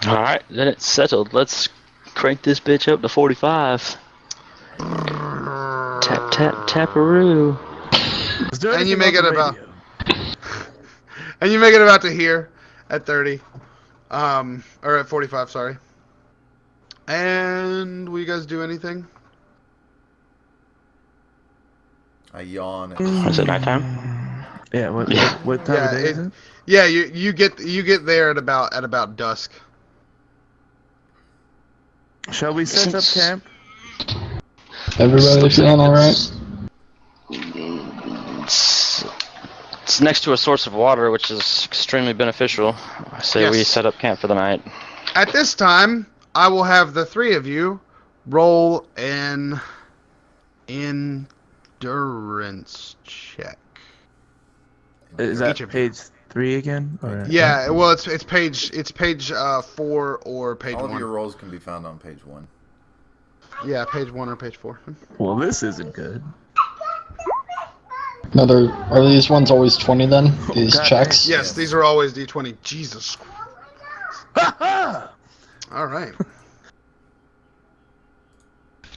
Alright, then it's settled. Let's crank this bitch up to 45. Tap, tap, taparoo. And you make it about... And you make it about to here at 30. Or at 45, sorry. And will you guys do anything? I yawn. Is it nighttime? Yeah. What time of day is it? Yeah, you get there at about dusk. Shall we set up camp? Everybody feeling alright? It's next to a source of water, which is extremely beneficial. I say we set up camp for the night. At this time, I will have the three of you roll an endurance check. Is that page 3 again? Or... Yeah, well, it's page 4 or page 1. All of your rolls can be found on page 1. Yeah, page 1 or page 4. Well, this isn't good. Are these ones always 20 then? These checks? Yes, these are always D20. Jesus. All right.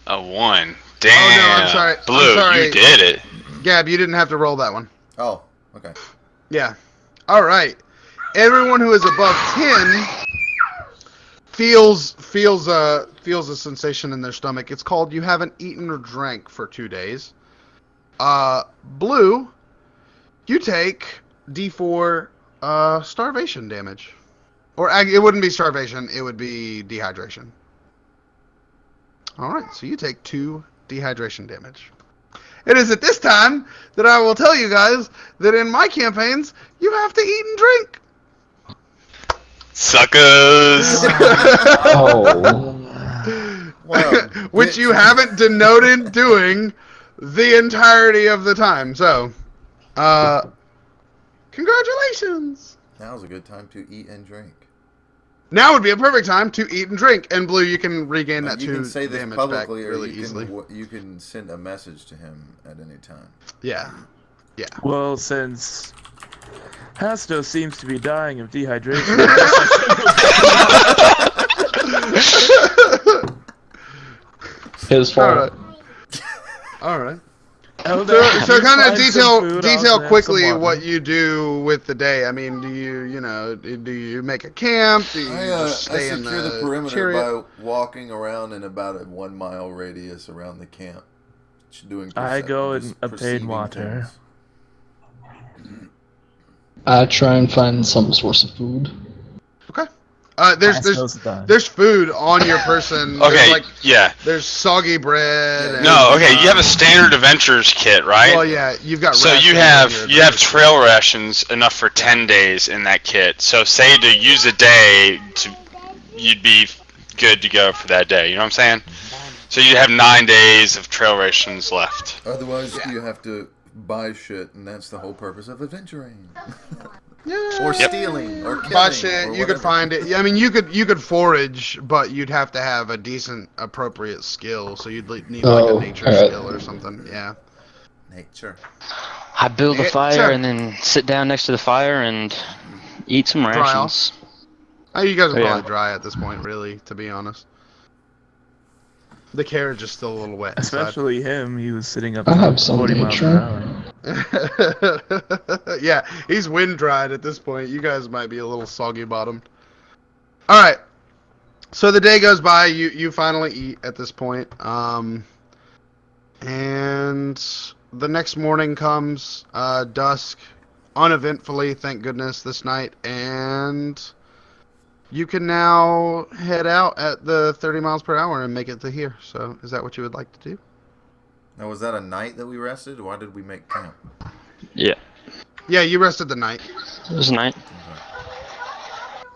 A 1. Damn. Oh no, I'm sorry. Blue, I'm sorry. you did it. Gab, you didn't have to roll that one. Oh, okay. Yeah. All right. Everyone who is above 10 feels a sensation in their stomach. It's called you haven't eaten or drank for 2 days. Blue, you take D4 starvation damage. Or it wouldn't be starvation, it would be dehydration. Alright, so you take 2 dehydration damage. It is at this time that I will tell you guys that in my campaigns, you have to eat and drink. Suckers! Well, Which you haven't denoted doing the entirety of the time. So, congratulations. now's a good time to eat and drink. Now would be a perfect time to eat and drink. And Blue, you can regain that You 2 can say this damage back publicly, or really you easily. you can send a message to him at any time. Yeah. Yeah. Well, since Hasto seems to be dying of dehydration, His fault. All right. so So kind of detail detail quickly what you do with the day. I mean, do you make a camp? Do you just I stay in secure the perimeter chariot? by walking around in about a 1 mile radius around the camp. Doing I go just and obtain perceiving water. things. I try and find some source of food. Okay. Hastel's done. There's food on your person. Okay, yeah. There's soggy bread. And, No, okay, you have a standard adventures kit, right? Well, yeah, you've got. So rations you in have your trail rations enough for 10 days in that kit. So say to use a day, you'd be good to go for that day. You know what I'm saying? So you have 9 days of trail rations left. Otherwise, you have to buy shit, and that's the whole purpose of adventuring. Yeah. Or stealing, or killing, Buy shit. or You could whatever. find it. I mean, you could forage, but you'd have to have a decent, appropriate skill. So you'd need like a nature skill or something. Yeah. Nature. I build a Yeah, fire sure. and then sit down next to the fire and eat some Dry rations. Oh, you guys are Yeah. probably dry at this point, really, to be honest. The carriage is still a little wet. inside. Especially him, he was sitting up I at have some 40 miles per nature. hour. Yeah, he's wind dried at this point. You guys might be a little soggy bottomed. All right. So the day goes by. You finally eat at this point. And the next morning comes, dusk, uneventfully, thank goodness, this night, and you can now head out at the 30 miles per hour and make it to here. So is that what you would like to do? Now, was that a night that we rested? Why did we make camp? Yeah, Yeah, you rested the night. it was night.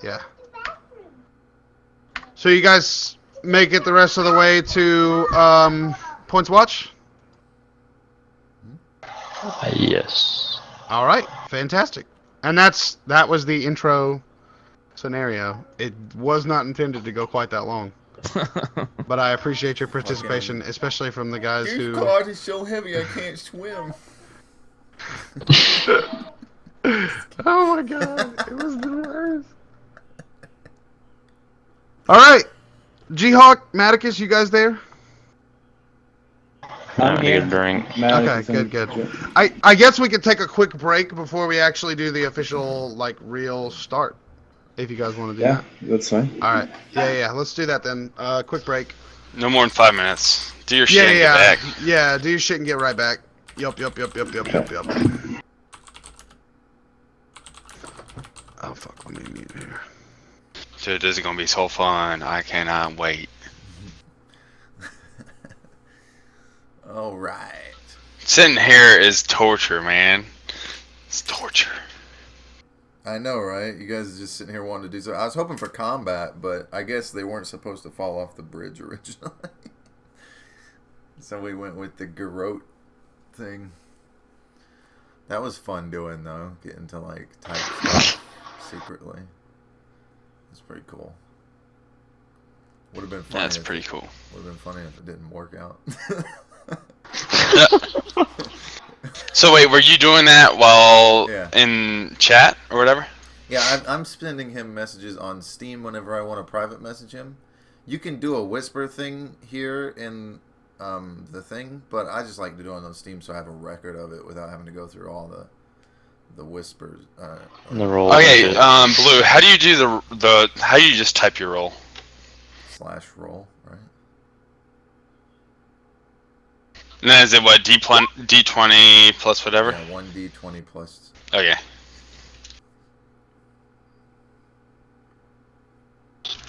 Yeah. So you guys make it the rest of the way to Points Watch? Yes. All right, fantastic. And that was the intro scenario. It was not intended to go quite that long. But I appreciate your participation, especially from the guys who... This card is so heavy I can't swim. Oh my god, it was the worst. All right, G-Hawk, Maticus, you guys there? I'm here during. Okay, good. I guess we could take a quick break before we actually do the official, like, real start. If you guys want to do that. Yeah, that's fine. All right. Yeah. Let's do that then. Quick break. No more than 5 minutes. Do your shit and get back. Yeah, do your shit and get right back. Yup. Oh, fuck. Let me mute here. Dude, this is gonna be so fun. I cannot wait. All right. Sitting here is torture, man. It's torture. I know, right? You guys are just sitting here wanting to do so. I was hoping for combat, but I guess they weren't supposed to fall off the bridge originally. So we went with the garrote thing. That was fun doing, though. Getting to, like, type stuff secretly. It's pretty cool. Would have been funny. That's pretty cool. Would have been funny if it didn't work out. So wait, were you doing that while Yeah. in chat or whatever? Yeah, I'm sending him messages on Steam whenever I want to private message him. You can do a whisper thing here in the thing, but I just like to do it on Steam so I have a record of it without having to go through all the whispers. The roll. Okay, Blue, how do you do the how do you just type your roll? /roll, right? And then is it what D20 plus whatever? Yeah, 1d20 plus. Okay.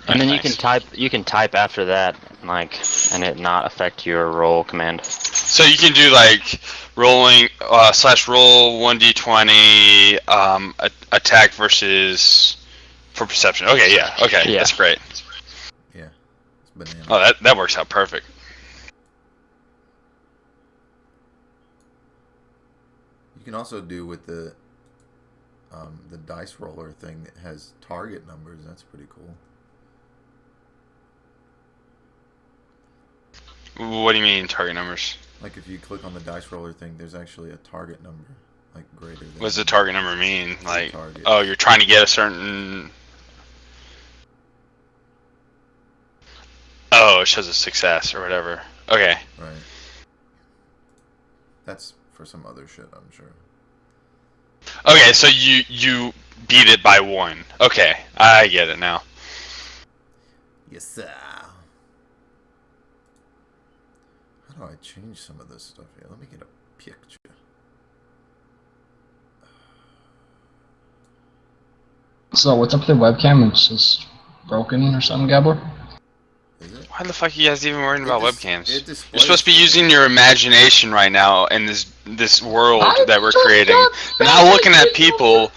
And then Nice. you can type after that, like, and it not affect your roll command. So you can do like rolling /roll 1d20 attack versus for perception. Okay, yeah. Okay, Yeah. that's great. Yeah, it's banana. Oh, that works out perfect. You can also do with the dice roller thing that has target numbers. That's pretty cool. What do you mean target numbers? Like if you click on the dice roller thing, there's actually a target number, like greater than. What does the target number mean? Like, target. oh, you're trying to get a certain. Oh, it shows a success or whatever. Okay. Right. That's for some other shit, I'm sure. Okay, so you beat it by 1. Okay, I get it now. Yes, sir. How do I change some of this stuff here? Let me get a picture. So what's up with the webcam? It's just broken or something, Gabler? Is it? Why the fuck are you guys even worrying about webcams? It You're displays supposed to be for me. using your imagination right now in this world that we're creating. Not looking at people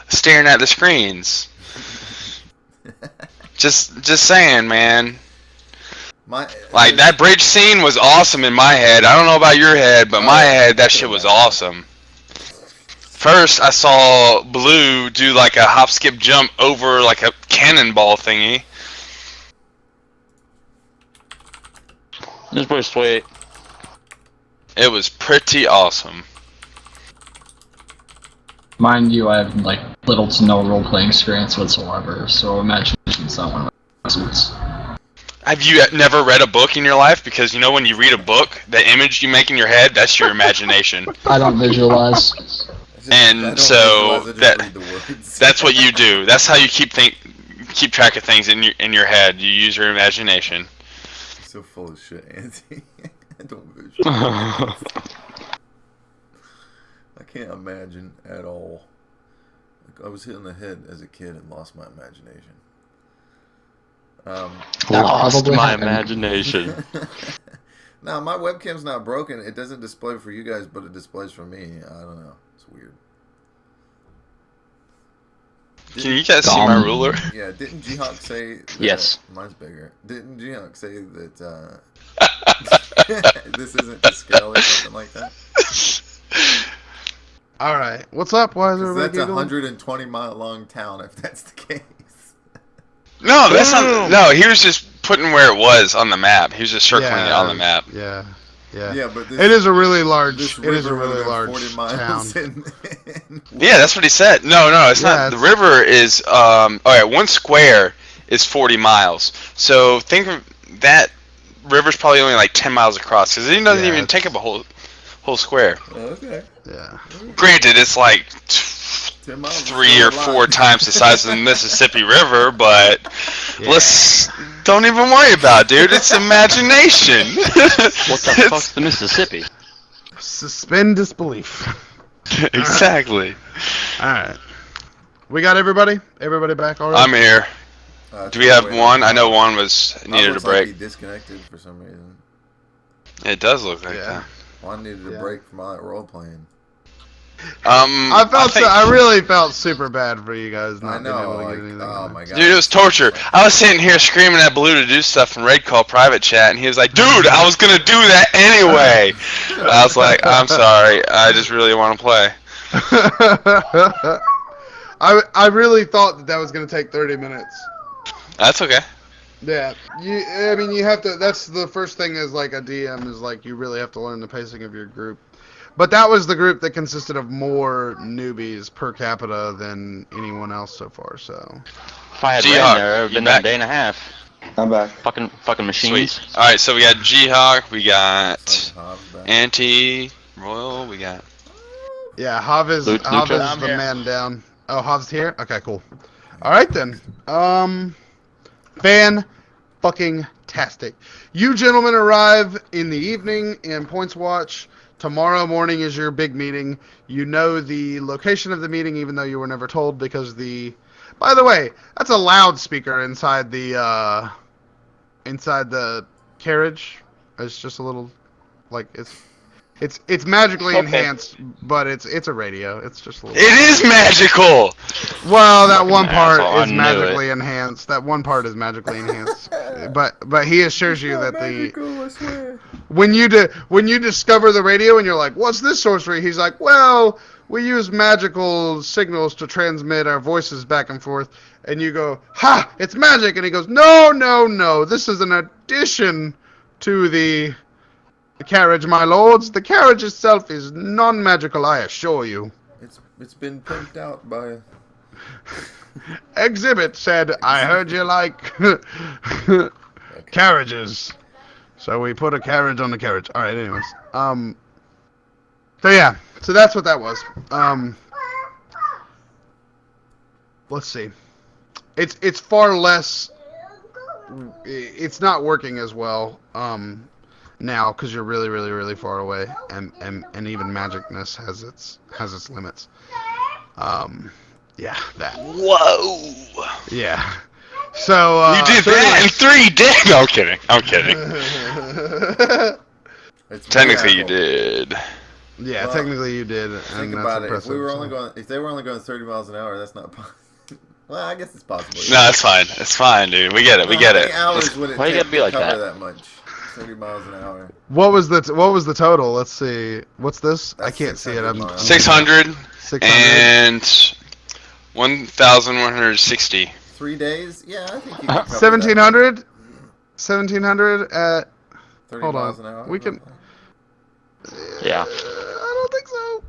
staring at the screens. Just saying, man. Like that bridge scene was awesome in my head. I don't know about your head, but my head that shit was awesome. First, I saw Blue do like a hop, skip, jump over like a cannonball thingy. This pretty sweet. It was pretty awesome. Mind you, I have like little to no role-playing experience whatsoever, so imagination's not one of my suits. Have you never read a book in your life? Because you know when you read a book, the image you make in your head, that's your imagination. I don't visualize. And so that's what you do. That's how you keep track of things in your head. You use your imagination. So full of shit, Anthony. I don't visualize. I can't imagine at all. Like, I was hit in the head as a kid and lost my imagination. Lost my happened. imagination. Now, my webcam's not broken. It doesn't display for you guys, but it displays for me. I don't know. It's weird. Can you guys see my ruler? Yeah, didn't G-Hawk say that, Yes. Mine's bigger. Didn't G-Hawk say that this isn't to scale or something like that? All right. What's up? Why is 'Cause everybody that's a giggling? 120-mile long town if that's the case. No, that's not. No, he was just putting where it was on the map. He was just circling it on the map. Yeah. Yeah, but this, It is a really large. this It is a river really would've large 40 miles town. in Yeah, that's what he said. No, it's Yeah, not. The it's- river is. Okay, 1 square is 40 miles. So think of that river's probably only like 10 miles across because it doesn't even take up a whole square. Okay. Yeah. Granted, it's like 10 miles. 3 or 4 times the size of the Mississippi River, but let's don't even worry about it, dude. It's imagination. What the fuck's the Mississippi? Suspend disbelief. Exactly. All right. We got everybody? Everybody back already? I'm here. Do we have one? I know one needed a Like break. he disconnected for some reason. It does look like Yeah. One needed a break from all that role playing. that. I really felt super bad for you guys not I know. being able to Like, get anything. oh my god. Dude, it was torture. I was sitting here screaming at Blue to do stuff in Raid Call private chat, and he was like, dude, I was going to do that anyway. I was like, I'm sorry. I just really want to play. I really thought that was going to take 30 minutes. That's okay. Yeah, you have to. That's the first thing as like a DM is like you really have to learn the pacing of your group. But that was the group that consisted of more newbies per capita than anyone else so far. So If I had G-Hawk, ran there, it would have you been there a back? day and a half. I'm back. Fucking machines. Sweet. All right, so we got G-Hawk, we got Hobbs back. Anti-Royal, we got... yeah, Hav is Lucha. the man down. Oh, Hav's here. Okay, cool. All right then. Fan-fucking-tastic. You gentlemen arrive in the evening in Points Watch. Tomorrow morning is your big meeting. You know the location of the meeting, even though you were never told, because the... By the way, that's a loudspeaker inside the carriage. It's just a little, like, it's magically enhanced, but it's a radio. It's just a little... It is magical! Well, that one part asshole, I is knew magically enhanced. That one part is magically enhanced. But he assures you that when you discover the radio and you're like, "What's this sorcery?" He's like, "Well, we use magical signals to transmit our voices back and forth." And you go, "Ha! It's magic!" And he goes, "No, no, no. This is an addition to the carriage, my lords. The carriage itself is non-magical, I assure you." It's been pimped out by. Exhibit said, "I heard you like carriages." So we put a carriage on the carriage. Alright, anyways. So yeah. So that's what that was. Let's see. It's far less... It's not working as well now because you're really, really, really far away. And even magicness has its limits. Yeah, that. Whoa! Yeah. So You did that in 3 days! No, I'm kidding. It's Technically you magical. did. Yeah, Well, technically you did, and Think that's about it. If impressive. we were so. only going, if they were only going 30 miles an hour, that's not possible. Well, I guess it's possible. No, it's fine. It's fine, dude. We get it. We get How it. many hours would it Why you take gotta be to like cover that? that much? 30 miles an hour. What was the total? Let's see. What's this? I That's can't see it. 600 I'm miles. 600 600. and 1,160. 3 days? Yeah, I think you can cover that. 1700. 1700 at. 30 Hold miles on. an hour. We can- Yeah. I don't think so.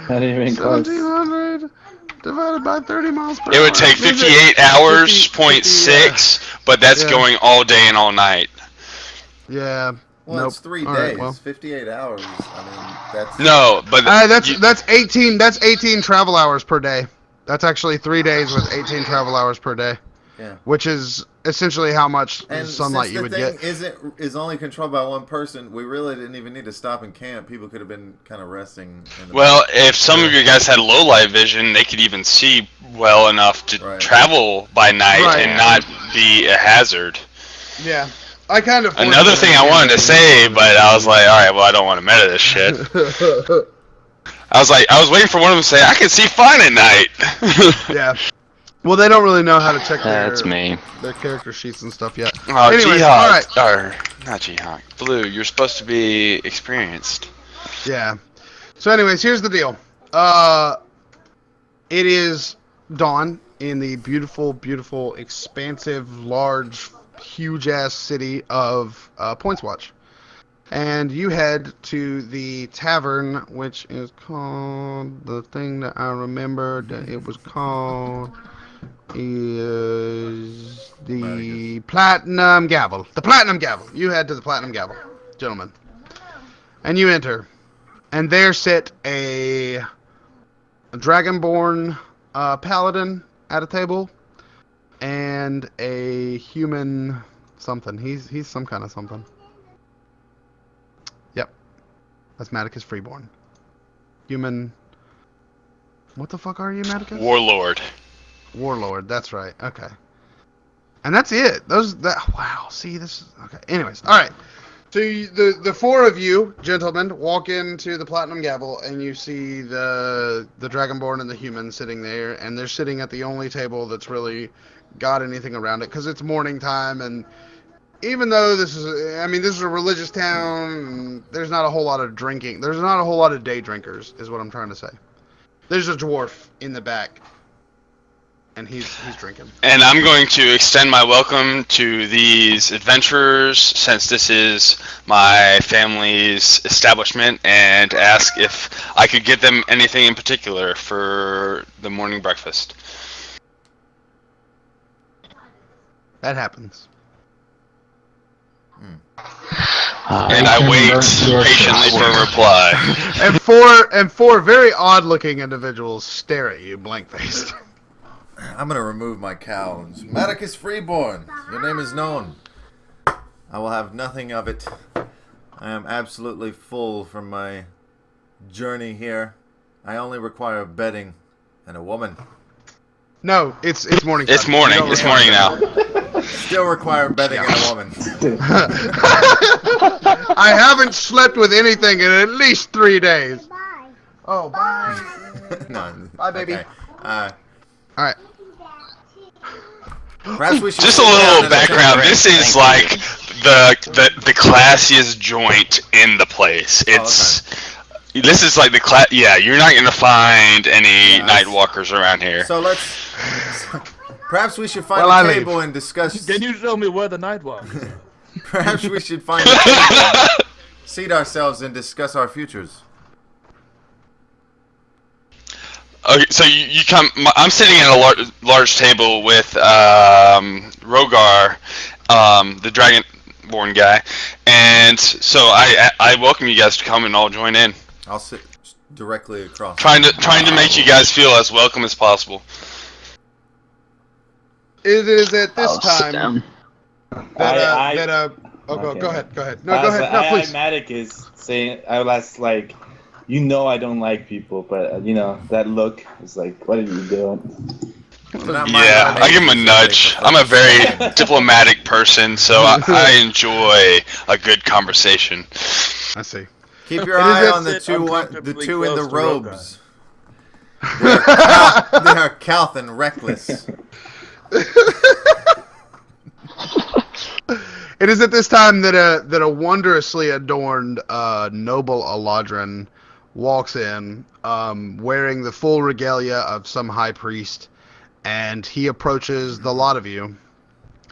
Not even close. 1700 divided by 30 miles per hour. It would take 58 hours, 0.6, but that's Yeah. going all day and all night. Yeah. Well, Nope. it's 3 All days. right, well. 58 hours. I mean, that's. No, but That's 18. That's 18 travel hours per day. That's actually 3 days with 18 travel hours per day. Yeah. Which is essentially how much And sunlight since you the would thing get. is only controlled by one person, we really didn't even need to stop and camp. People could have been kind of resting. In the well, if some of you guys had low light vision, they could even see well enough to Right. travel by night Right. and not be a hazard. Yeah. I kind of. Another thing I wanted to say, but I was like, all right, well, I don't want to meta this shit. I was waiting for one of them to say, I can see fine at night. Yeah. Well, they don't really know how to check That's me. their character sheets and stuff yet. Oh, Anyways, G-Hawk, or not G-Hawk, Blue, you're supposed to be experienced. Yeah. So, anyways, here's the deal. It is dawn in the beautiful, beautiful, expansive, large, huge-ass city of Points Watch. And you head to the tavern, which is called the thing that I remembered that it was called. is the Platinum Gavel. The Platinum Gavel. You head to the Platinum Gavel, gentlemen. And you enter. And there sit a Dragonborn paladin at a table. And a human something. He's some kind of something. Yep. That's Maticus Freeborn. Human... What the fuck are you, Maticus? Warlord. Warlord, that's right. Okay. And that's it. Wow, see, this is... Okay, anyways. Alright. So the four of you, gentlemen, walk into the Platinum Gavel, and you see the Dragonborn and the human sitting there, and they're sitting at the only table that's really got anything around it, because it's morning time, and even though this is a religious town, and there's not a whole lot of drinking. There's not a whole lot of day drinkers, is what I'm trying to say. There's a dwarf in the back, and he's drinking. And I'm going to extend my welcome to these adventurers, since this is my family's establishment, and ask if I could get them anything in particular for the morning breakfast. That happens. And I wait patiently for a reply. And four very odd-looking individuals stare at you, blank-faced. I'm gonna remove my cows. Maticus Freeborn, your name is known. I will have nothing of it. I am absolutely full from my journey here. I only require bedding and a woman. No, it's morning. It's time. morning. It's morning now. Still require bedding and a woman. I haven't slept with anything in at least 3 days. Oh, bye. No. Bye, baby. Okay. Alright. Perhaps we should Just a sit down little and background. attempt This is like the classiest joint in the place. It's this is like the class. Yeah, you're not gonna find any night walkers around here. So let's. Perhaps we should find Well, a table and discuss. Can you tell me where the night was? Perhaps we should find a table, seat ourselves, and discuss our futures. Okay, so you come. I'm sitting at a large table with Rogar, the Dragonborn guy, and so I welcome you guys to come and all join in. I'll sit directly across. Trying to make you guys feel as welcome as possible. It is at this I'll sit time down. Go ahead. No, go ahead. No, please. Matic is saying, I was like, I don't like people, but that look is like, what are you doing? Yeah, I give him a nudge. I'm a very diplomatic person, so I enjoy a good conversation. I see. Keep your eye on the two in the robes. They are Calth and Reckless. It is at this time that a wondrously adorned noble Eladrin walks in, wearing the full regalia of some high priest, and he approaches the lot of you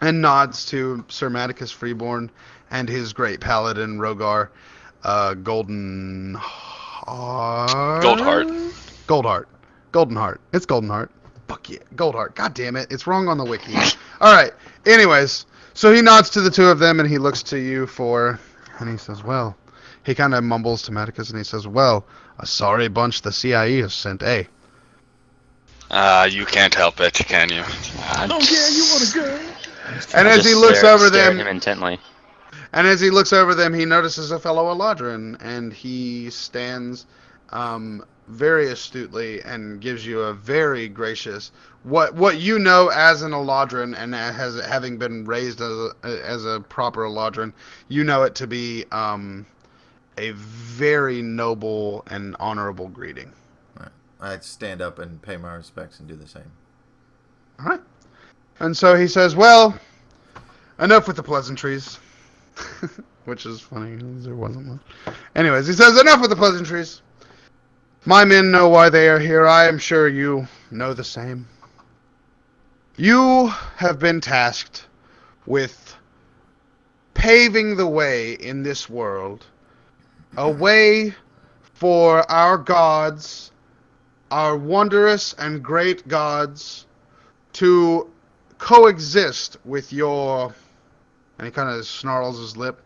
and nods to Sir Maticus Freeborn and his great paladin Rogar, Goldenheart. It's Goldenheart. Fuck yeah, Goldheart. God damn it, it's wrong on the wiki. All right. Anyways, so he nods to the two of them and he looks to you and he says, "Well," he kind of mumbles to Maticus and he says, "Well, a sorry bunch the CIE has sent, eh?" You can't help it, can you? Oh yeah, you want to go? And as he looks over stare at them, him intently. And as he looks over them, he notices a fellow Eladrin, and he stands very astutely and gives you a very gracious, what you know as an Eladrin, and having been raised as a proper Eladrin, you know it to be a very noble and honorable greeting. Right. I stand up and pay my respects and do the same. All right. And so he says, "Well, enough with the pleasantries." Which is funny, there wasn't one. Anyways, he says, "Enough with the pleasantries. My men know why they are here. I am sure you know the same. You have been tasked with paving the way in this world, a way for our gods, our wondrous and great gods, to coexist with your, and he kind of snarls his lip,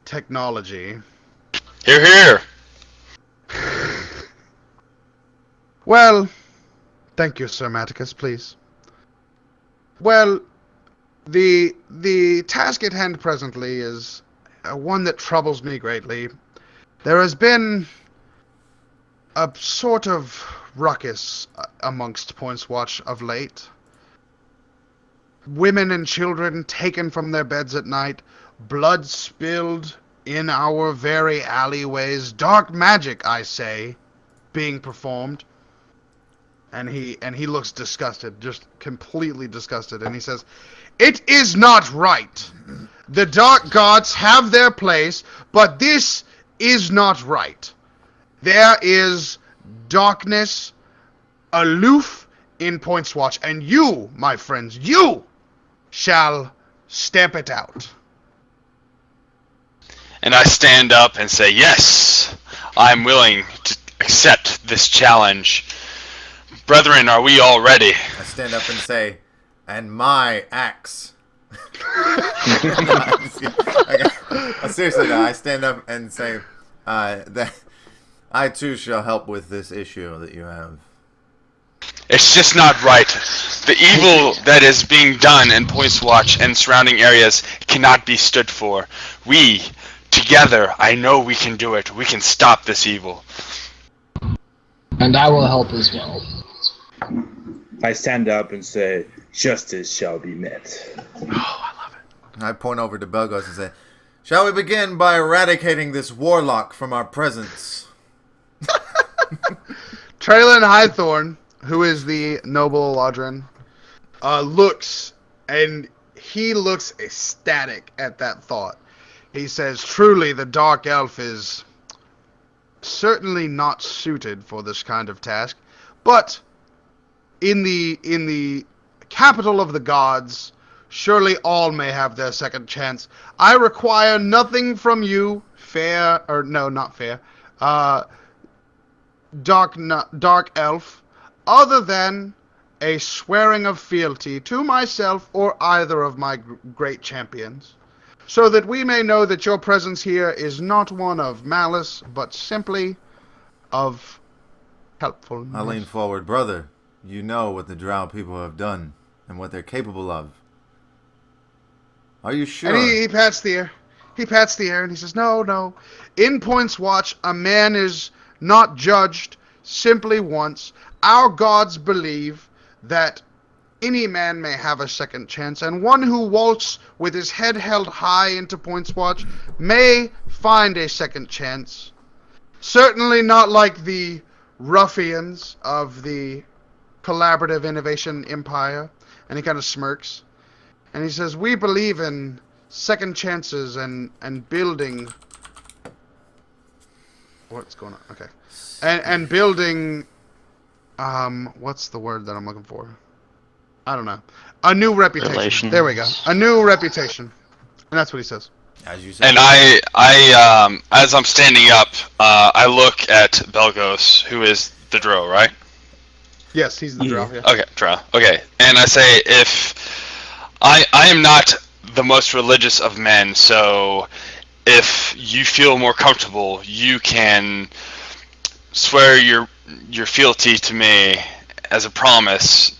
technology. Hear, hear. Well, thank you, Sir Maticus, please. Well, the task at hand presently is one that troubles me greatly. There has been a sort of ruckus amongst Points Watch of late. Women and children taken from their beds at night, blood spilled in our very alleyways, dark magic, I say, being performed. And he looks disgusted, just completely disgusted, and he says, "It is not right. The dark gods have their place, but this is not right. There is darkness aloof in Points Watch, and you, my friends, you shall stamp it out." And I stand up and say, yes, I'm willing to accept this challenge. Brethren, are we all ready? I stand up and say, "And my axe." Seriously, though, I stand up and say that I too shall help with this issue that you have. It's just not right. The evil that is being done in Points Watch and surrounding areas cannot be stood for. We, together, I know we can do it. We can stop this evil. And I will help as well. I stand up and say, "Justice shall be met." I point over to Belgos and say, "Shall we begin by eradicating this warlock from our presence?" Traylon Highthorn, who is the noble Eladrin, looks, and he looks ecstatic at that thought. He says, "Truly, the Dark Elf is certainly not suited for this kind of task, but in the capital of the gods, surely all may have their second chance. I require nothing from you, Dark Elf, other than a swearing of fealty to myself or either of my great champions, so that we may know that your presence here is not one of malice, but simply of helpfulness." I lean forward. "Brother, you know what the Drow people have done and what they're capable of. Are you sure?" And he pats the air. He pats the air and he says, No. In Points Watch, a man is not judged simply once. Our gods believe that any man may have a second chance, and one who walks with his head held high into Points Watch may find a second chance. Certainly not like the ruffians of the Collaborative Innovation Empire." And he kind of smirks. And he says, "We believe in second chances and building..." What's going on? Okay. And building... what's the word that I'm looking for? I don't know. A new reputation. Relations. There we go. A new reputation. And that's what he says. As you said. And I as I'm standing up, I look at Belgos, who is the Drow, right? Yes, he's the Drow. Yeah. Okay, Drow. Okay, and I say, if I am not the most religious of men, so if you feel more comfortable, you can swear your fealty to me as a promise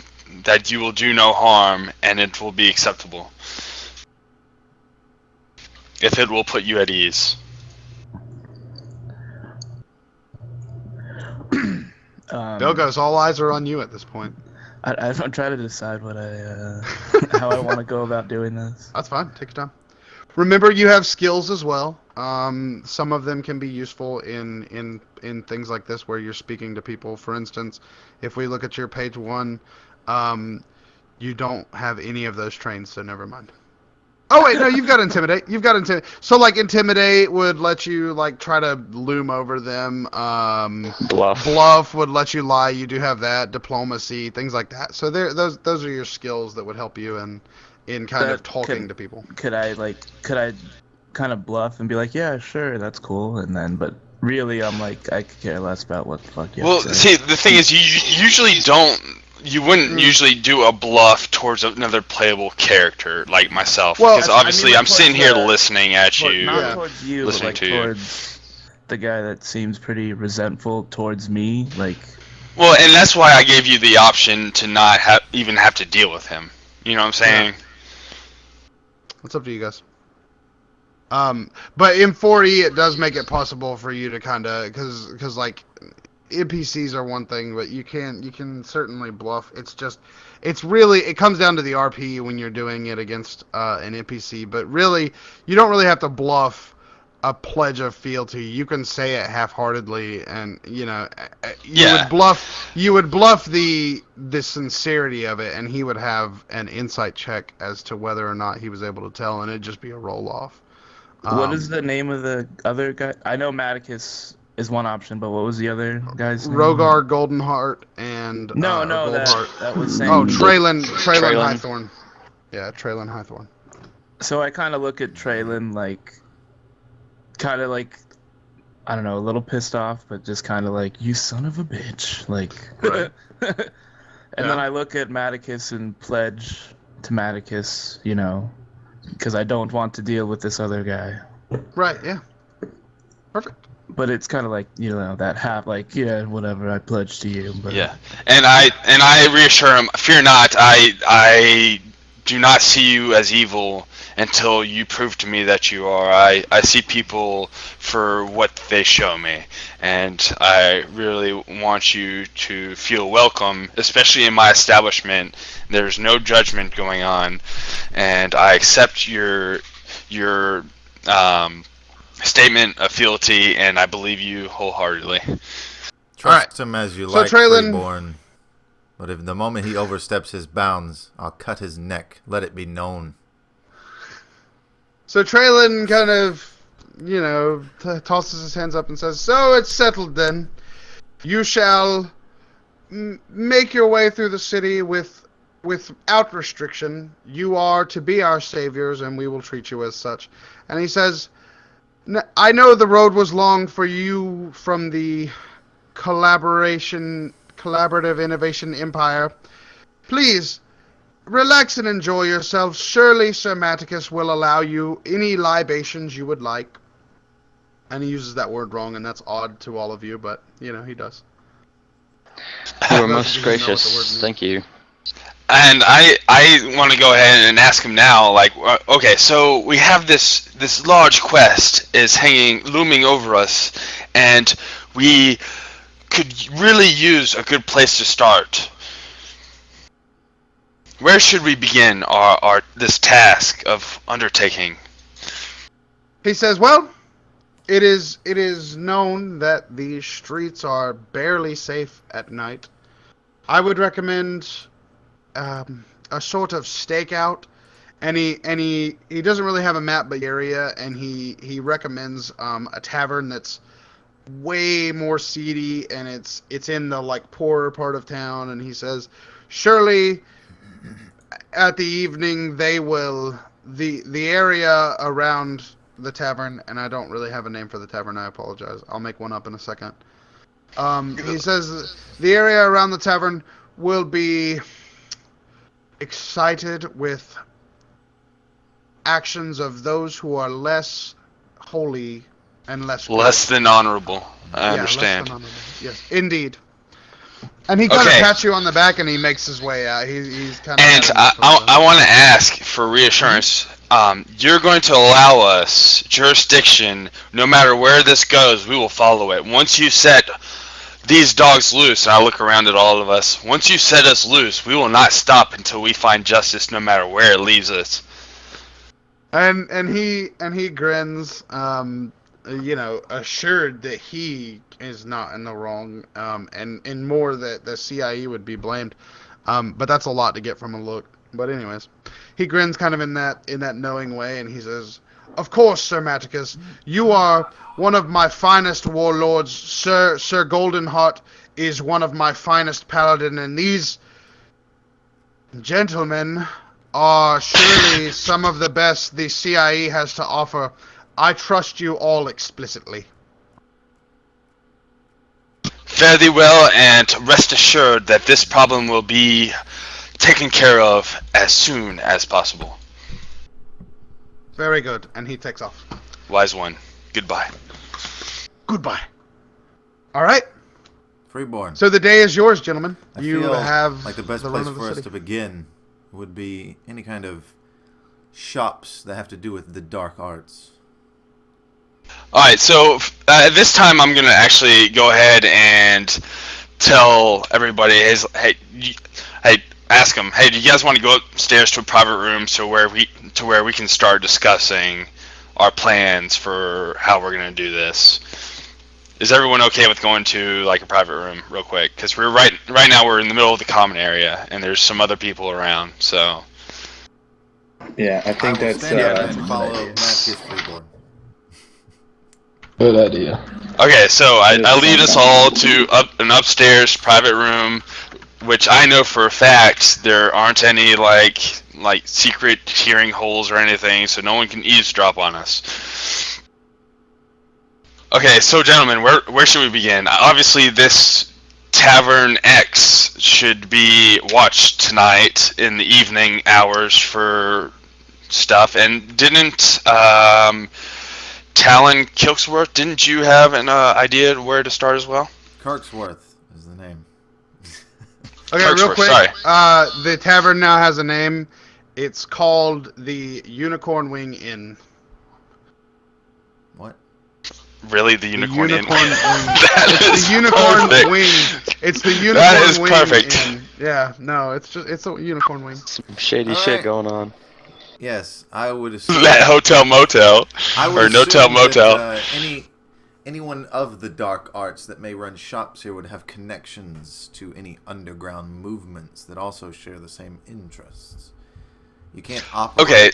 that you will do no harm and it will be acceptable. If it will put you at ease. Belgos, all eyes are on you at this point. I'm trying to decide what how I want to go about doing this. That's fine. Take your time. Remember, you have skills as well. Some of them can be useful in things like this where you're speaking to people. For instance, if we look at your page 1, you don't have any of those trains, so never mind. Oh wait, no, you've got Intimidate. So like Intimidate would let you like try to loom over them. Bluff would let you lie. You do have that. Diplomacy, things like that. So those are your skills that would help you in kind of talking to people. Could I kind of bluff and be like, yeah, sure, that's cool, and then but really I'm like, I could care less about what the fuck you Well, have to say. see, the thing is, you usually don't you wouldn't usually do a bluff towards another playable character like myself, Well, because I mean, obviously like I'm sitting here towards the- listening at But you. not Yeah. towards you, but Listening like to you. towards the guy that seems pretty resentful towards me. Like, Well, and that's why I gave you the option to not even have to deal with him. You know what I'm saying? It's up to you guys. But in 4E, it does make it possible for you to kind of, because like NPCs are one thing, but you can certainly bluff. It's really, it comes down to the RP when you're doing it against an NPC. But really, you don't really have to bluff a pledge of fealty. You can say it half-heartedly, and you Yeah. you would bluff the sincerity of it, and he would have an insight check as to whether or not he was able to tell, and it'd just be a roll-off. what is the name of the other guy? I know Maticus is one option, but what was the other guy's name? Rogar Goldenheart and No, or Goldheart. that was saying. Oh, Traylon Traylon. Highthorn. Yeah, Traylon Highthorn. So I kind of look at Traylon like, kind of like, I don't know, a little pissed off, but just kind of like, you son of a bitch, like. Right. And then I look at Maticus and pledge to Maticus, because I don't want to deal with this other guy. Right. Yeah. Perfect. But it's kind of like, that half, like, yeah, whatever, I pledge to you. But Yeah. And I reassure him, fear not, I do not see you as evil until you prove to me that you are. I see people for what they show me, and I really want you to feel welcome, especially in my establishment. There's no judgment going on, and I accept your statement of fealty, and I believe you wholeheartedly. Trust him as you So like, Traylon- Freeborn. But if the moment he oversteps his bounds, I'll cut his neck. Let it be known. So Traylon kind of, tosses his hands up and says, "So it's settled then. You shall make your way through the city without restriction. You are to be our saviors, and we will treat you as such." And he says, "I know the road was long for you from the collaborative innovation empire. Please, relax and enjoy yourselves. Surely Sir Maticus will allow you any libations you would like." And he uses that word wrong, and that's odd to all of you, but, he does. You were Those of most you who know what the word gracious. means. Thank you. And I want to go ahead and ask him now, like, okay, so we have this large quest is looming over us, and we could really use a good place to start. Where should we begin this task of undertaking? He says, "Well, it is known that the streets are barely safe at night. I would recommend a sort of stakeout." And he doesn't really have a map, but the area, and he recommends a tavern that's way more seedy, and it's in the poorer part of town. And he says, surely at the evening they will the area around the tavern, and I don't really have a name for the tavern, I apologize, I'll make one up in a second. He says the area around the tavern will be excited with actions of those who are less holy and less Than honorable. I yeah, understand. less than honorable. Yes, indeed. And he kind of Okay. pats you on the back, and he makes his way out. He's kind of. And I want to ask for reassurance. You're going to allow us jurisdiction no matter where this goes. We will follow it. Once you set these dogs loose, and I look around at all of us, once you set us loose, we will not stop until we find justice no matter where it leaves us. And he grins, assured that he is not in the wrong, and more that the CIE would be blamed. But that's a lot to get from a look. But anyways, he grins kind of in that knowing way, and he says, "Of course, Sir Maticus, you are one of my finest warlords. Sir Goldenheart is one of my finest paladin, and these gentlemen are surely some of the best the CIE has to offer. I trust you all explicitly." Fare thee well, and rest assured that this problem will be taken care of as soon as possible. Very good. And he takes off. Wise one. Goodbye. Goodbye. All right. Freeborn. So the day is yours, gentlemen. I You feel have like the best run place of the for us city. to begin would be any kind of shops that have to do with the dark arts. Alright, so this time I'm going to actually go ahead and tell everybody, hey, ask them, hey, do you guys want to go upstairs to a private room to where we can start discussing our plans for how we're going to do this? Is everyone okay with going to like a private room real quick? Because we're right now we're in the middle of the common area and there's some other people around. So Yeah, I think I will that's stand up and follow Matthew Freeborn. Good idea. okay, so I lead us all to an upstairs private room, which I know for a fact there aren't any like secret hearing holes or anything, so no one can eavesdrop on us. Okay, so gentlemen, where should we begin? Obviously, this Tavern X should be watched tonight in the evening hours for stuff. And didn't Talon Kilksworth, didn't you have an idea where to start as well? Kirksworth is the name. Okay, real Kirksworth, quick. sorry. The tavern now has a name. It's called the Unicorn Wing Inn. What? Really, the Unicorn Inn? Unicorn Wing. That It's is the Unicorn perfect. Wing. It's the Unicorn That is Wing perfect. Inn. Yeah, no, it's a Unicorn Wing. Some shady All shit right. going on. Yes, I would assume. That hotel motel. I would Or no-tel assume motel. that, anyone of the dark arts that may run shops here would have connections to any underground movements that also share the same interests. You can't operate Okay.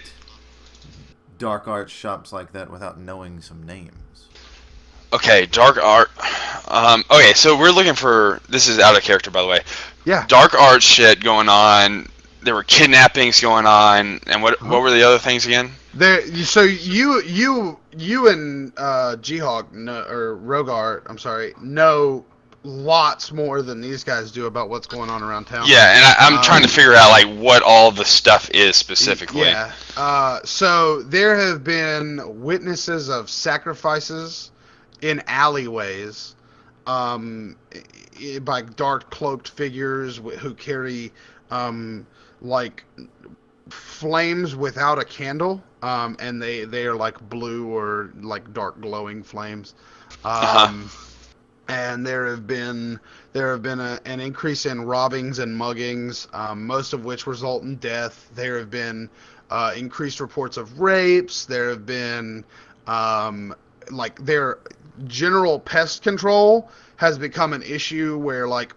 dark arts shops like that without knowing some names. Okay, dark art. Okay, so we're looking for. This is out of character, by the way. Yeah. Dark art shit going on. There were kidnappings going on, and what were the other things again? So you and G-Hog or Rogar, I'm sorry, know lots more than these guys do about what's going on around town. Yeah, and I'm trying to figure out like what all the stuff is specifically. Yeah. So there have been witnesses of sacrifices in alleyways, by dark cloaked figures who carry, like flames without a candle, and they are like blue or like dark glowing flames. And there have been an increase in robbings and muggings, most of which result in death. There have been increased reports of rapes. There have been their general pest control has become an issue where like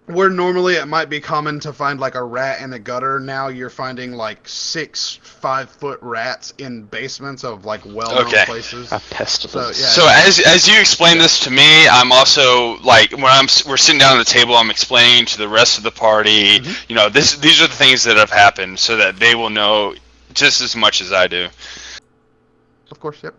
where normally it might be common to find like a rat in a gutter, now you're finding like 6 5-foot rats in basements of like well-known places. A pestilence. So as you explain this to me, I'm also like when we're sitting down at the table, I'm explaining to the rest of the party, you know, these are the things that have happened, so that they will know just as much as I do. Of course, yep.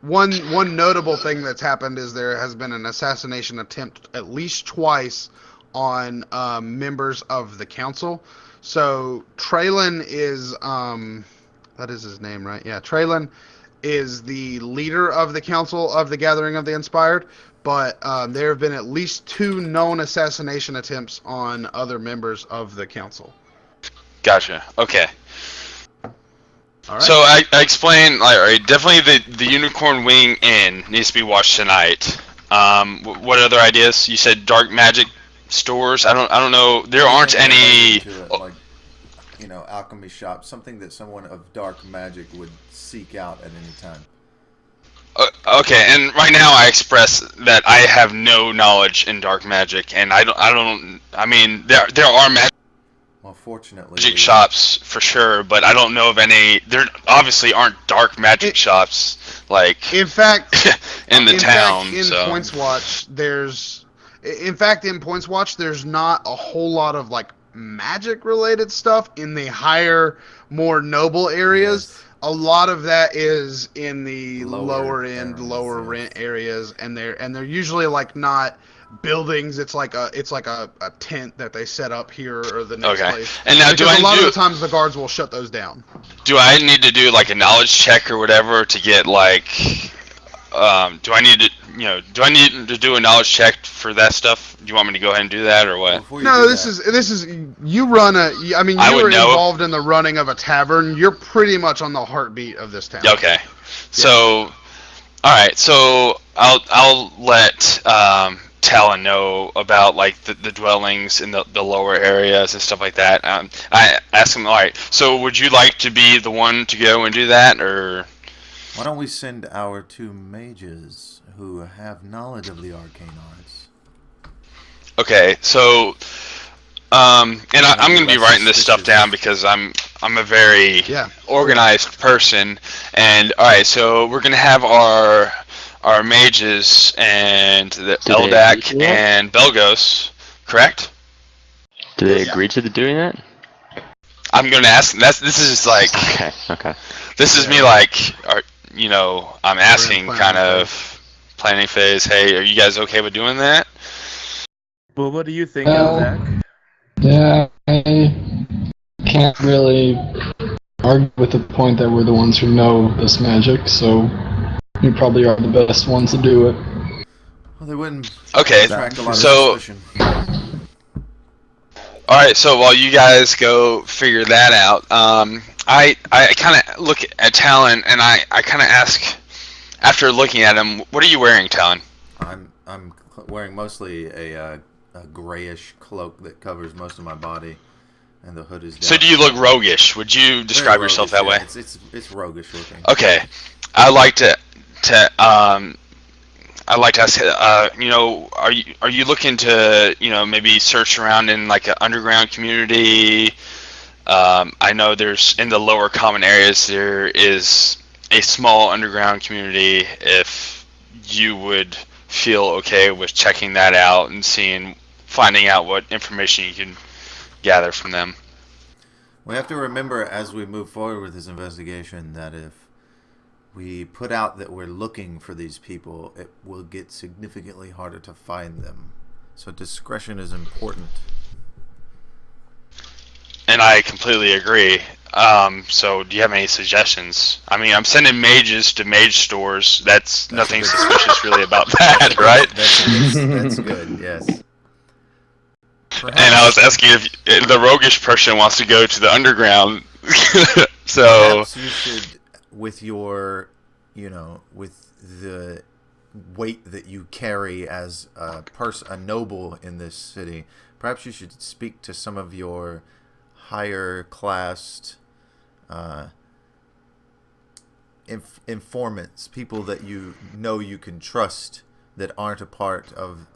One notable thing that's happened is there has been an assassination attempt at least twice on members of the council. So Traylon is that is his name, right? Yeah, Traylon is the leader of the council of the Gathering of the Inspired, but there have been at least 2 known assassination attempts on other members of the council. Gotcha. Okay. All right. So I explain, all right, definitely the Unicorn Wing Inn needs to be watched tonight. What other ideas? You said dark magic stores. I don't know. There aren't any. Like, you know, alchemy shops, something that someone of dark magic would seek out at any time. Okay, and right now I express that I have no knowledge in dark magic, and I mean, there are magic. Well, fortunately, Magic shops for sure, but I don't know of any. There obviously aren't dark magic shops like In fact, in the town. Fact, in so Points Watch, in Points Watch, there's not a whole lot of like magic related stuff in the higher, more noble areas. Yes. a lot of that is in the lower end, areas, lower yes. rent areas, and they're usually like not buildings. It's like a tent that they set up here or the next Okay. place. And now, Because a lot of the times the guards will shut those down. do I need to do like a knowledge check or whatever to get like? Do I need to do a knowledge check for that stuff? Do you want me to go ahead and do that or what? Before you No, do this that- is you run a. I mean, I you would were know. involved in the running of a tavern. You're pretty much on the heartbeat of this town. Okay. So, all right. So I'll let Talon know about like the dwellings in the lower areas and stuff like that. I asked him, all right. So would you like to be the one to go and do that, or? Why don't we send our 2 mages who have knowledge of the arcane arts? Okay, so, and I'm going to be writing this stuff down because I'm a very organized person, and all right, so we're going to have our mages and the Do they agree Eldak to that? and Belgos, correct? Do they agree to doing that? I'm going to ask. This is just like Okay. this is me like, I'm asking planning kind of planning phase. Hey, are you guys okay with doing that? Well, what do you think, Well- Eldak? Yeah, I can't really argue with the point that we're the ones who know this magic, so we probably are the best ones to do it. Well, they wouldn't Okay, attract a lot of so suspicion. all right, so while you guys go figure that out, I kind of look at Talon and I kind of ask, after looking at him, what are you wearing, Talon? I'm wearing mostly a grayish cloak that covers most of my body, and the hood is down. So do you look roguish? Would you Very describe yourself that way? roguish, yeah. It's roguish looking. Okay, I like to ask, are you looking to, maybe search around in like an underground community? I know there's in the lower common areas there is a small underground community. If you would feel okay with checking that out and finding out what information you can gather from them. We have to remember as we move forward with this investigation that if we put out that we're looking for these people, it will get significantly harder to find them. So discretion is important. And I completely agree. So do you have any suggestions? I mean, I'm sending mages to mage stores. That's nothing good- suspicious really about that, right? That's good, yes. And I was asking if the roguish person wants to go to the underground. So Perhaps you should, with your, with the weight that you carry as a noble in this city, perhaps you should speak to some of your higher classed informants, people that you can trust that aren't a part of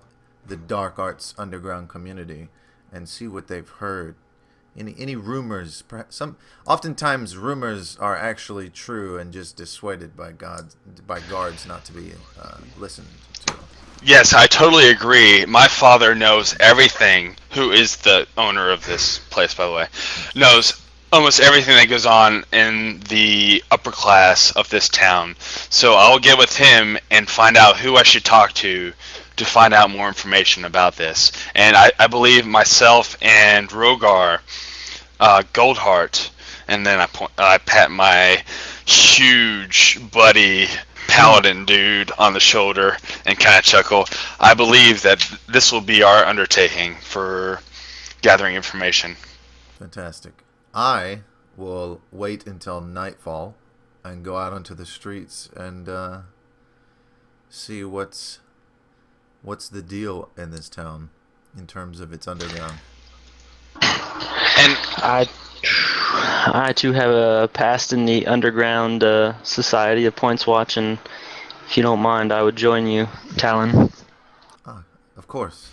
the dark arts underground community, and see what they've heard. Any rumors? Oftentimes rumors are actually true and just dissuaded by guards not to be listened to. yes, I totally agree. My father knows everything. Who is the owner of this place, by the way? Knows almost everything that goes on in the upper class of this town. So I'll get with him and find out who I should talk to find out more information about this. And I believe myself and Rogar, Goldheart, and then I pat my huge buddy paladin dude on the shoulder and kind of chuckle. I believe that this will be our undertaking for gathering information. Fantastic. I will wait until nightfall and go out onto the streets and see what's the deal in this town in terms of its underground. And I too have a past in the underground society of Points Watch, and if you don't mind, I would join you, Talon. Of course.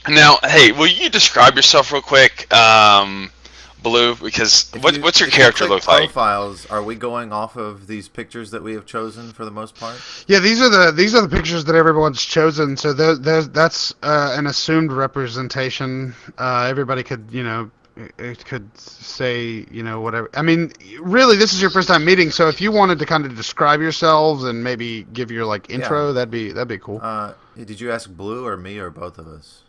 now, hey, will you describe yourself real quick, Blue? Because what's your If you character click look like? Profiles. Are we going off of these pictures that we have chosen for the most part? Yeah, these are the pictures that everyone's chosen. So that's an assumed representation. Everybody could it could say, whatever. I mean, really, this is your first time meeting, so if you wanted to kind of describe yourselves and maybe give your intro, Yeah. that'd be cool. Did you ask Blue or me or both of us?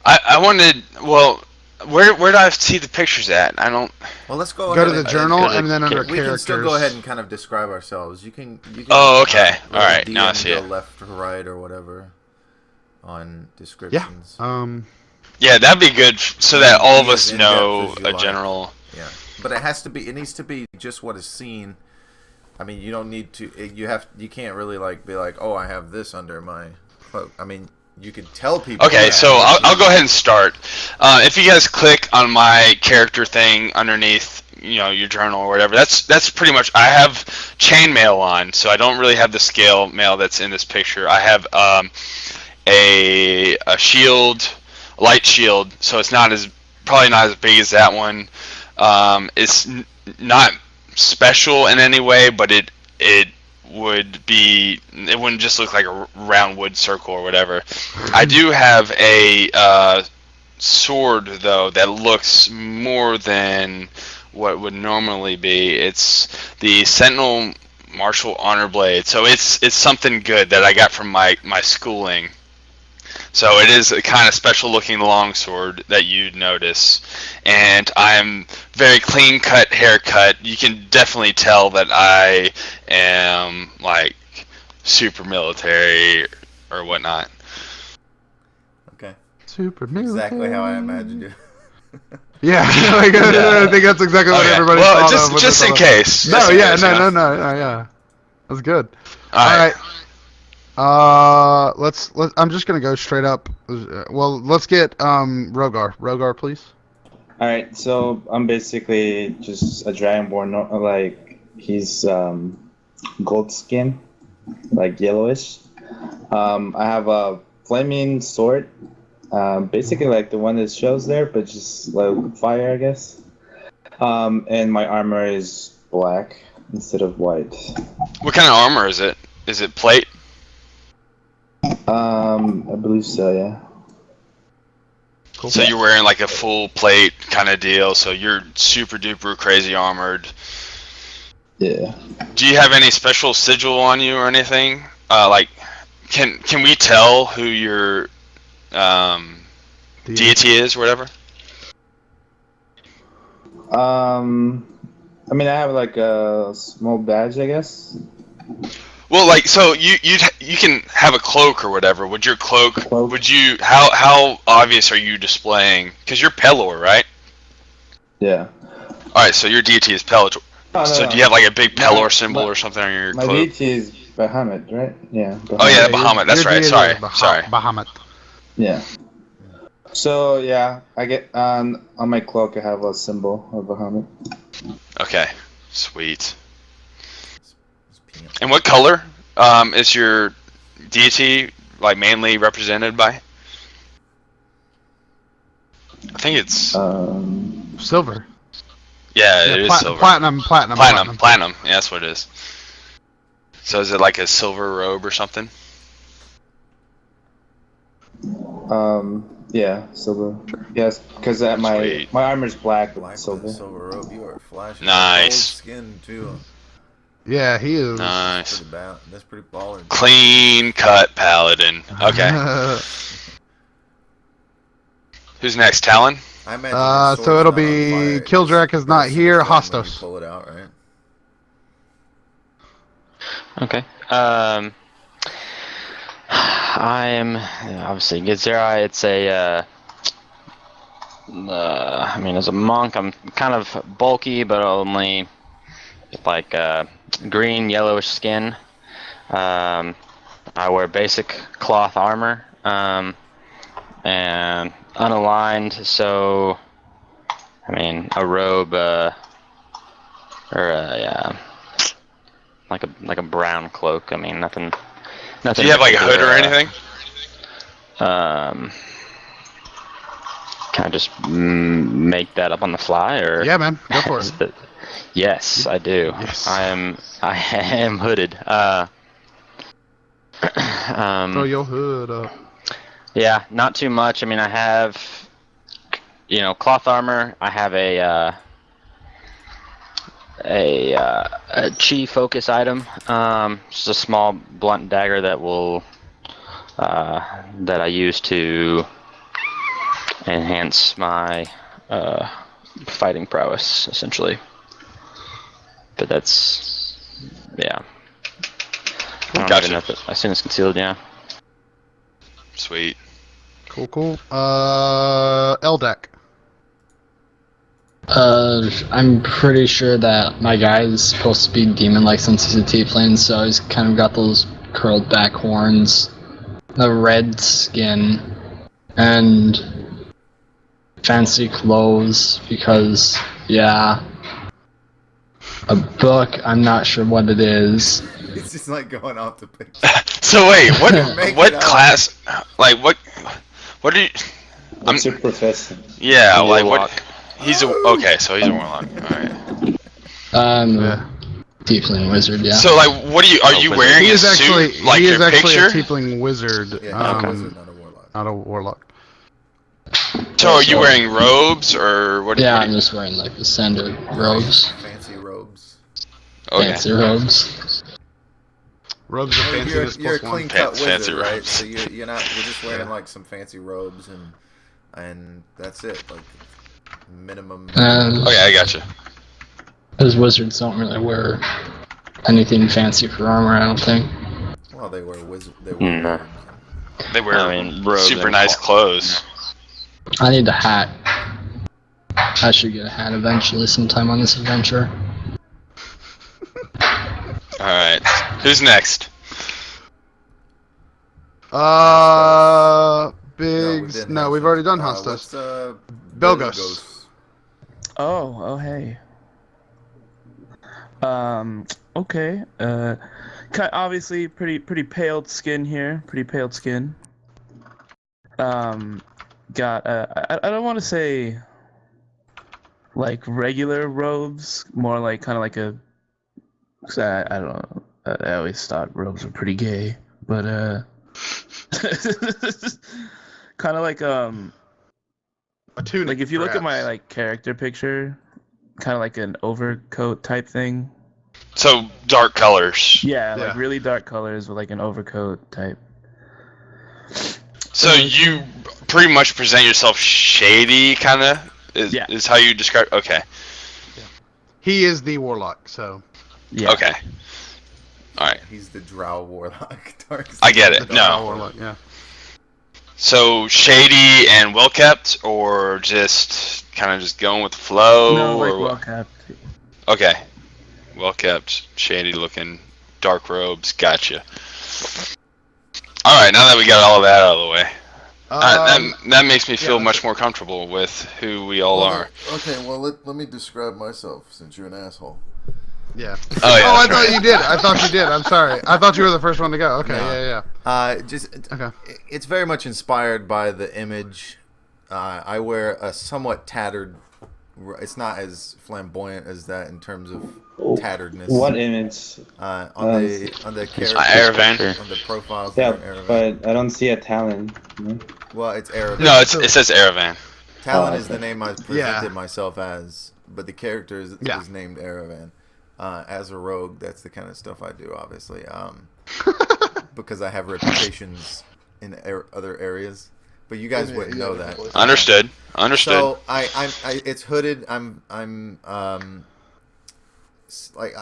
I wanted. Well, where do I see the pictures at? I don't. Well, let's go. Go ahead to the and- journal go to and then under We characters. can still go ahead and kind of describe ourselves. You can. Oh, okay. let All right, the now I DM see go it. left or right or whatever on Yeah. descriptions. Yeah, that'd be good so that all of Be us as in-depth know as you a like. general. Yeah, but it has to be. It needs to be just what is seen. I mean, you don't need to. You can't really be like, oh, I have this under my cloak. I mean, you could tell people. Okay, that, so but I'll go ahead and start. If you guys click on my character thing underneath, your journal or whatever, that's pretty much. I have chainmail on, so I don't really have the scale mail that's in this picture. I have a shield, a light shield, so it's probably not as big as that one. It's not special in any way, but it wouldn't just look like a round wood circle or whatever. I do have a sword though that looks more than what would normally be. It's the Sentinel Martial Honor Blade, so it's something good that I got from my schooling. So it is a kind of special looking longsword that you'd notice. And I'm very clean cut haircut. You can definitely tell that I am super military or whatnot. Okay, Super military. exactly how I imagined you. Yeah, I think that's exactly what Okay. everybody Well, thought of when just they in saw that. case. No, Just in yeah, case, no, yeah. That's good. All right. Let's I'm just gonna go straight up. Well, let's get Rogar. Rogar, please. All right, so I'm basically just a dragonborn. He's gold skin, yellowish. I have a flaming sword, basically like the one that shows there, but just fire, I guess. And my armor is black instead of white. What kind of armor is it? Is it plate? I believe so, yeah. Cool. So you're wearing a full plate kind of deal, so you're super duper crazy armored. Yeah. Do you have any special sigil on you or anything? Can we tell who your deity is or whatever? I mean, I have a small badge, I guess. Well, so you can have a cloak or whatever. Would your cloak? Cloak. Would you? How obvious are you displaying? Because you're Pelor, right? Yeah. All right, so your deity is Pelor. No, So no. do you have a big Pelor My- symbol my- or something on your My cloak? deity is Bahamut, right? Yeah. Oh yeah, your- Bahamut. That's your right. deity Sorry, is sorry. Bahamut. Yeah. So yeah, I get on my cloak. I have a symbol of Bahamut. Okay, sweet. It's pink. And what color is your deity mainly represented by? I think it's Silver. yeah, it is silver. Platinum. Platinum. Yeah, that's what it is. So is it like a silver robe or something? Yeah, silver. Yes, because my Sweet. armor's black with Black with silver. a silver robe. You are flashing. Nice. Gold skin too. Yeah, he is. Nice. That's pretty baller. Clean cut paladin. Okay. Who's next? Talon? I imagine your sword's so it'll not on be fire, it Kildrak just is not bursts here, into flame when you Hostos. pull it out, right? Okay. I am obviously Gizera. It's as a monk, I'm kind of bulky, but only green, yellowish skin. I wear basic cloth armor, and unaligned. So, a robe, like a brown cloak. Nothing. Do you have a hood or anything? Can I just make that up on the fly, or? Yeah, man, go for it. Yes, I do. Yes. I am hooded. Throw your hood up. Yeah, not too much. I have cloth armor. I have a chi focus item. Just a small blunt dagger that I use to enhance my fighting prowess, essentially. But that's, yeah. I don't even know if I assume it's concealed, yeah. Sweet. Cool. LDEC. I'm pretty sure that my guy is supposed to be demon-like since he's a T-plane, so he's kind of got those curled back horns, the red skin, and fancy clothes, because, yeah, a book, I'm not sure what it is. It's just like going off the picture. So wait, Make what it class? Like what do you? What's your profession? Yeah, like Warlock. what? He's okay, so he's a warlock. All right. Tiefling wizard, yeah. So like, what are you He wearing a is actually suit like he is your actually picture? a Tiefling wizard. Yeah, wizard, not a warlock. Not a warlock. So are you wearing robes or what? Yeah, what I'm just wearing like the standard robes. Fancy robes. okay. Fancy robes. Robes are fancy. You're, This you're a plus one. clean cut Fancy wizard, right? robes. So you're just wearing like some fancy robes and that's it, like minimum. Okay, I gotcha. Those wizards don't really wear anything fancy for armor, I don't think. Well, they wear They wear No. robes. They wear I mean, robes super and nice clothes. I need a hat. I should get a hat eventually sometime on this adventure. All right, who's next? Biggs. No, we've already done Hostas. Belgos. Oh, hey. Okay. Obviously pretty pale skin here. Pretty pale skin. Got I don't want to say like regular robes, more like kind of like a. 'Cause I don't know. I always thought robes were pretty gay, but kind of like A tunic. like if you look at my perhaps. like character picture, kind of like an overcoat type thing. So dark colors. Yeah, Yeah. like really dark colors with like an overcoat type. So you pretty much present yourself shady, kind of. Yeah. Is how you describe. Okay. He is the warlock, so. Yeah. Okay. All right. He's the Drow warlock. I get it. The No. warlock, yeah. So shady and well kept, or just kind of just going with the flow, No, like or well what? kept. Okay. Well kept, shady looking, dark robes. Gotcha. All right. Now that we got all of that out of the way, that makes me feel much more comfortable with who we all are. Okay, well let me describe myself since you're an asshole. Yeah. Oh yeah. I that's thought right. you did. I thought you did. I'm sorry. I thought you were the first one to go. Okay, No. yeah. Okay. It's very much inspired by the image. I wear a somewhat tattered. It's not as flamboyant as that in terms of tatteredness. What image? On the character, Erevan. on the profiles. Yeah, that are Erevan. but I don't see a Talon. Well, it's Erevan. No, it says Erevan. Talon Oh, is the okay. name I presented myself as, but the character is named Erevan. As a rogue, that's the kind of stuff I do, obviously. Because I have reputations in other areas, but you guys wouldn't know that. Understood. So it's hooded. I'm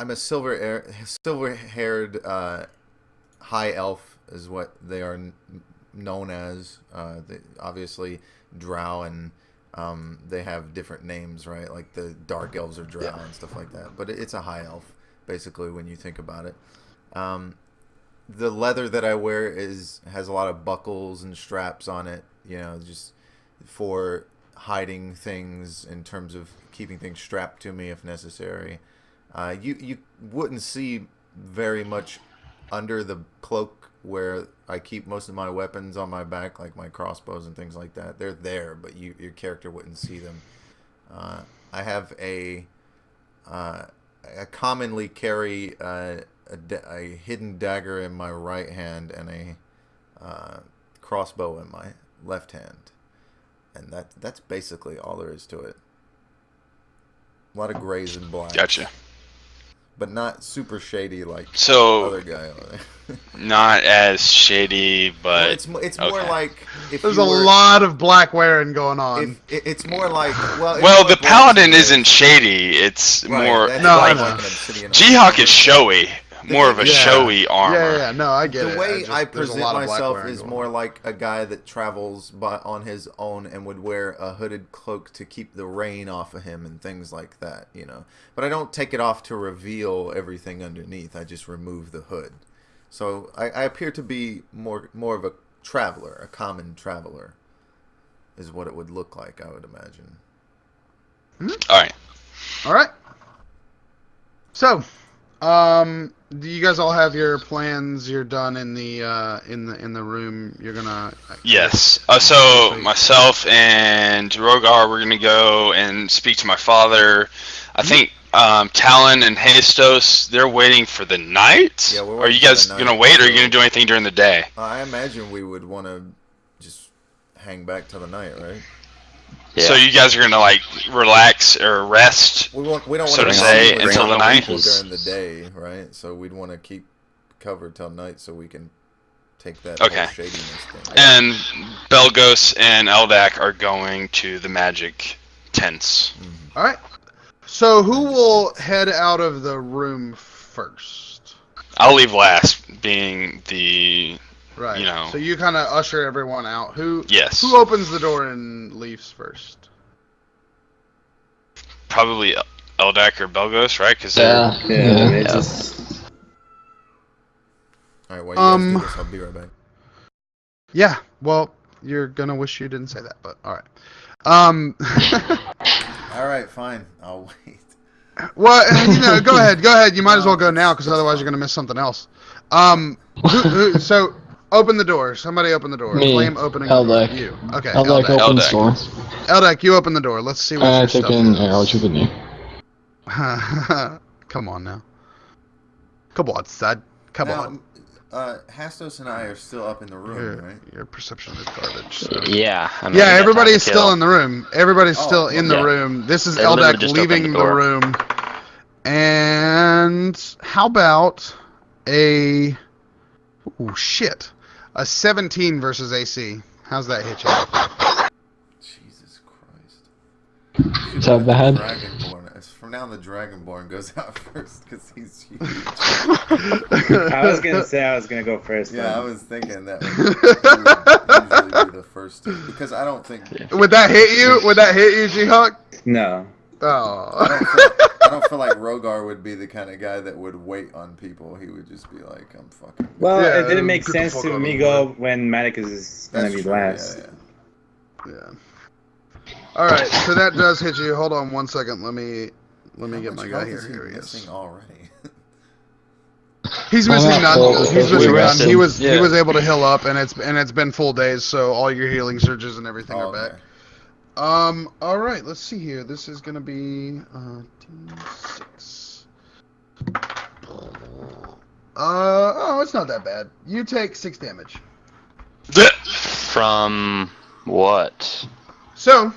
a silver-haired high elf is what they are known as. Obviously, Drow and they have different names, right? Like the dark elves are Drow and stuff like that. But it's a high elf, basically, when you think about it. The leather that I wear has a lot of buckles and straps on it, just for hiding things in terms of keeping things strapped to me if necessary. You wouldn't see very much under the cloak where I keep most of my weapons on my back, like my crossbows and things like that. They're there, but your character wouldn't see them. I have I commonly carry a hidden dagger in my right hand and a crossbow in my left hand. and that's basically all there is to it. A lot of grays and blacks. Gotcha. But not super shady like So other guy over there. not as shady, but Well, it's okay. more like if There's you a were, lot of black wearing going on. it's more like it's well, more the blacks paladin and grays. isn't shady. It's Right, more that's No, why I I know. like an obsidian Jihawk is showy, more of a Yeah. showy armor. Yeah, no, I get The it. way just- I there's a present lot of black myself wearing is going more on. like a guy that travels on his own and would wear a hooded cloak to keep the rain off of him and things like that, you know. But I don't take it off to reveal everything underneath. I just remove the hood. So I appear to be more of a traveler, a common traveler, is what it would look like, I would imagine. All right. All right. So, do you guys all have your plans? You're done in the room. You're gonna. Yes. So myself and Rogar, we're gonna go and speak to my father. I think Talon and Hastos, they're waiting for the night. Yeah, we're Are waiting you for guys the gonna night, wait, or are so- you gonna do anything during the day? I imagine we would want to just hang back till the night, right? Yeah. So you guys are gonna like relax or rest. We don't want So to to say, bring until on the night? people during the day, right? So we'd want to keep covered till night so we can take that Okay. whole shadiness thing. And Belgos and Eldak are going to the magic tents. All right. So who will head out of the room first? I'll leave last, being the Right. You know. So you kind of usher everyone out. yes, Who opens the door and leaves first? probably Eldak or Belgos, right? Because Yeah. It's just All right, while you guys do Um, this, I'll be right back. Yeah. Well, you're gonna wish you didn't say that, but all right. All right, fine. I'll wait. Well, go ahead. You might as well go now, because otherwise you're gonna miss something else. So open the door. Somebody open the door. Me. Flame opening the door. Eldak. You. Okay. Eldak Eldak. opens Eldak. door. Eldak, you open the door. Let's see what I your take stuff an is. arrow to the knee. Come on now. Come on, son. Come on. Hastos and I are still up in the room, right? Your perception is garbage. So. Yeah. I mean, Yeah, we got time everybody's to still kill. in the room. Everybody's Oh, still in the yeah. room. This is They literally Eldak just opened leaving the the door. room. And how about a... Oh, shit. A 17 versus AC. How's that hit you? Jesus Christ. Is that bad? Dragonborn. From now on, the Dragonborn goes out first because he's huge. I was gonna say I was gonna go first. Yeah, I then. was thinking that would usually be the first two, because I don't think Would that hit you? Would that hit you, G-Hawk? No. Oh. I don't feel like Rogar would be the kind of guy that would wait on people. He would just be like, "I'm fucking." Well, Yeah, it didn't make get the sense fuck to out of me the go when Matic is gonna That's be true, last. Yeah. Yeah. All right, so that does hit you. Hold on 1 second. Let me How get much my guy health here. is Here he missing is. already. He's I'm missing at none. full. He's We missing none. rested. He was Yeah. able to heal up, and it's been full days, so all your healing surges and everything Oh, are back. okay. All right, let's see here. This is gonna be D6. Oh, it's not that bad. You take 6 damage. From what? So,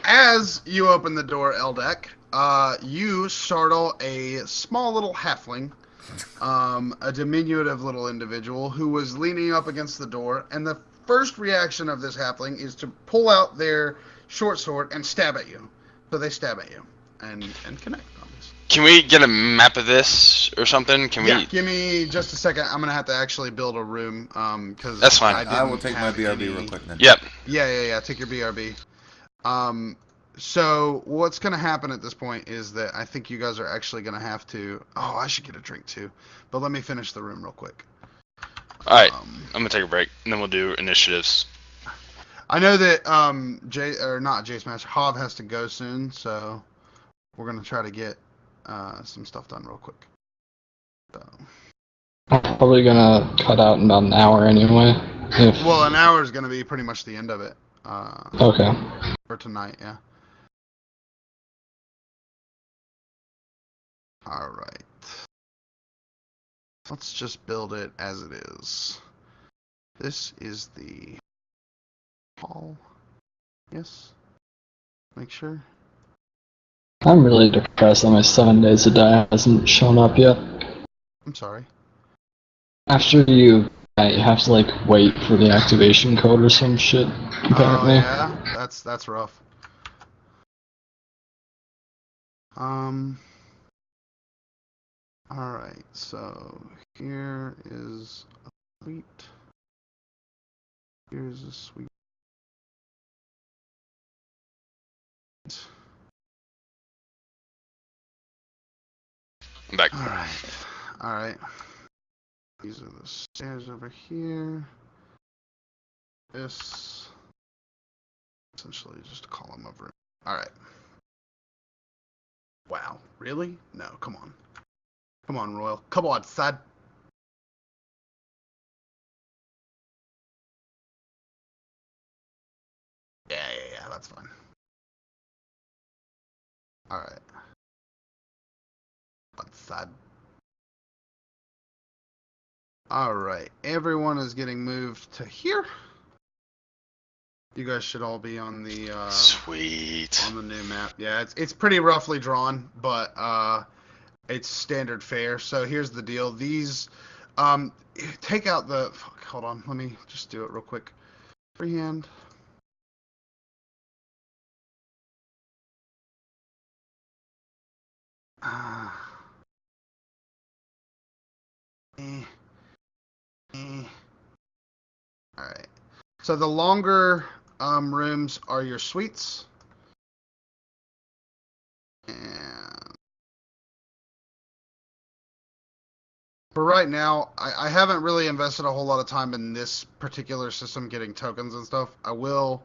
as you open the door, Eldak, you startle a small little halfling, a diminutive little individual who was leaning up against the door, and the first reaction of this halfling is to pull out their short sword and stab at you. So they stab at you and connect on this. Can we get a map of this or something? Can Yeah, we? give me just a second. I'm gonna have to actually build a room, because That's fine. I will take my BRB real quick then. Yep. Yeah. Take your BRB. So what's gonna happen at this point is that I think you guys are actually gonna have to. Oh, I should get a drink too. But let me finish the room real quick. All right. Um, I'm gonna take a break, and then we'll do initiatives. I know that Jace Master Hov has to go soon, so we're gonna try to get some stuff done real quick. So. I'm probably gonna cut out in about an hour anyway. If Well, an hour is gonna be pretty much the end of it. okay. For tonight, yeah. All right. Let's just build it as it is. This is the hall. Yes. Make sure. I'm really depressed that my 7 days to die hasn't shown up yet. I'm sorry. After you have to like wait for the activation code or some shit, apparently. Oh yeah, that's rough. Alright, so here is a suite. Here's a suite. I'm back. Alright. These are the stairs over here. This essentially just a column over it. Alright. Wow, really? No, come on. Come on, Royal. Come on, son. Yeah, that's fine. Alright. That's sad. Alright, everyone is getting moved to here. You guys should all be on the Sweet. on the new map. Yeah, it's pretty roughly drawn, but it's standard fare. So here's the deal. These take out the hold on, let me just do it real quick. Freehand. Alright. So the longer rooms are your suites. And for right now, I haven't really invested a whole lot of time in this particular system getting tokens and stuff. I will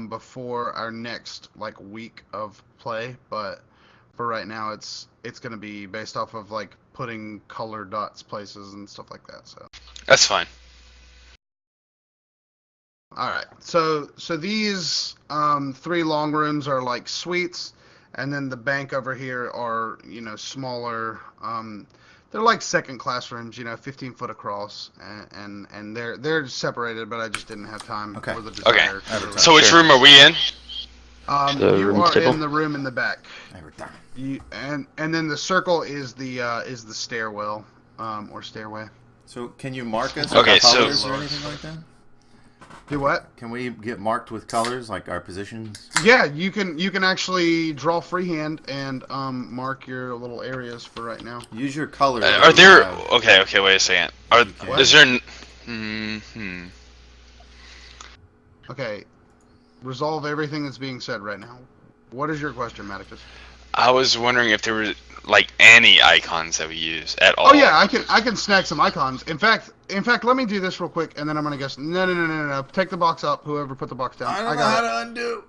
before our next like week of play, but for right now it's going to be based off of like putting color dots places and stuff like that. So That's fine. all right, so these 3 long rooms are like suites, and then the bank over here are, you know, smaller. They're like second class rooms, you know, 15 foot across, and they're separated, but I just didn't have time Okay. or the desire. Okay. to really- So which room are we in? The you room are table? in the room in the back. Every time. And then the circle is the stairwell or stairway. So can you mark us Okay, with so- colors or anything like that? Do what? Can we get marked with colors, like our positions? Yeah, you can actually draw freehand and mark your little areas for right now. Use your colors. Are that you there? have. Okay. Wait a second. Is there? Okay, resolve everything that's being said right now. What is your question, Maticus? I was wondering if there were like any icons that we use at all. Oh yeah, I can snag some icons. In fact, let me do this real quick, and then I'm gonna guess. No. Take the box up. Whoever put the box down. I don't know got how it. to undo.